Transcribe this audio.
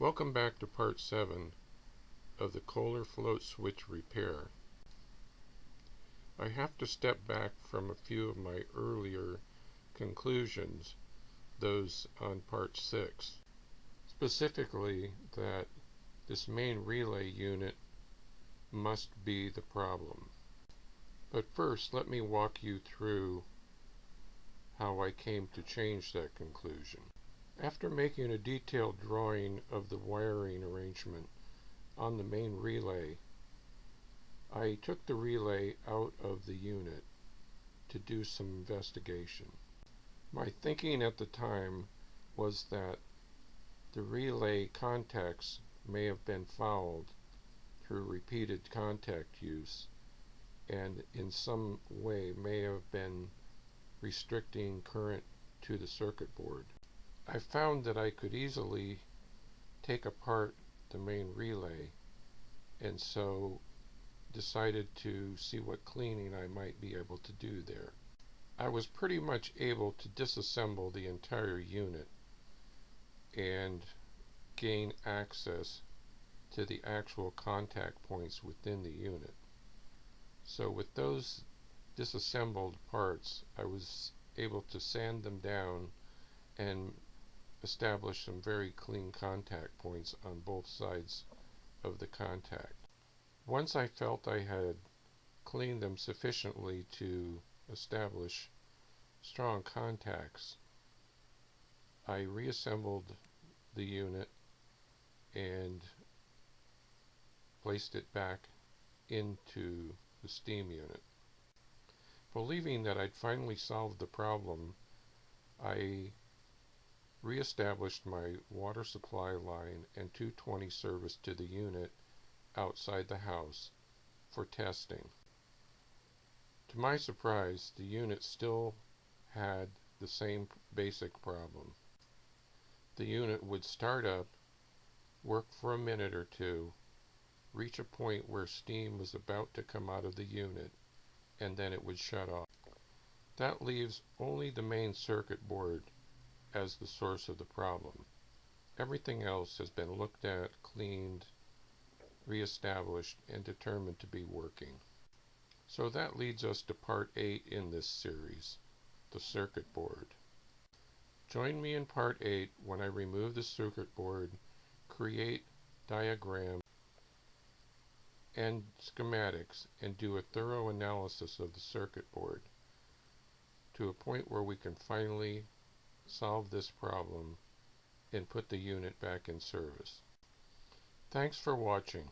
Welcome back to part 7 of the Kohler float switch repair. I have to step back from a few of my earlier conclusions, those on part 6. Specifically that this main relay unit must be the problem. But first, let me walk you through how I came to change that conclusion. After making a detailed drawing of the wiring arrangement on the main relay, I took the relay out of the unit to do some investigation. My thinking at the time was that the relay contacts may have been fouled through repeated contact use and in some way may have been restricting current to the circuit board. I found that I could easily take apart the main relay, and so decided to see what cleaning I might be able to do there. I was pretty much able to disassemble the entire unit and gain access to the actual contact points within the unit. So with those disassembled parts, I was able to sand them down and establish some very clean contact points on both sides of the contact. Once I felt I had cleaned them sufficiently to establish strong contacts, I reassembled the unit and placed it back into the steam unit. Believing that I'd finally solved the problem, I re-established my water supply line and 220 service to the unit outside the house for testing. To my surprise, the unit still had the same basic problem. The unit would start up, work for a minute or two, reach a point where steam was about to come out of the unit, and then it would shut off. That leaves only the main circuit board as the source of the problem. Everything else has been looked at, cleaned, re-established, and determined to be working. So that leads us to part 8 in this series, the circuit board. Join me in part 8 when I remove the circuit board, create diagrams and schematics, and do a thorough analysis of the circuit board to a point where we can finally solve this problem and put the unit back in service. Thanks for watching.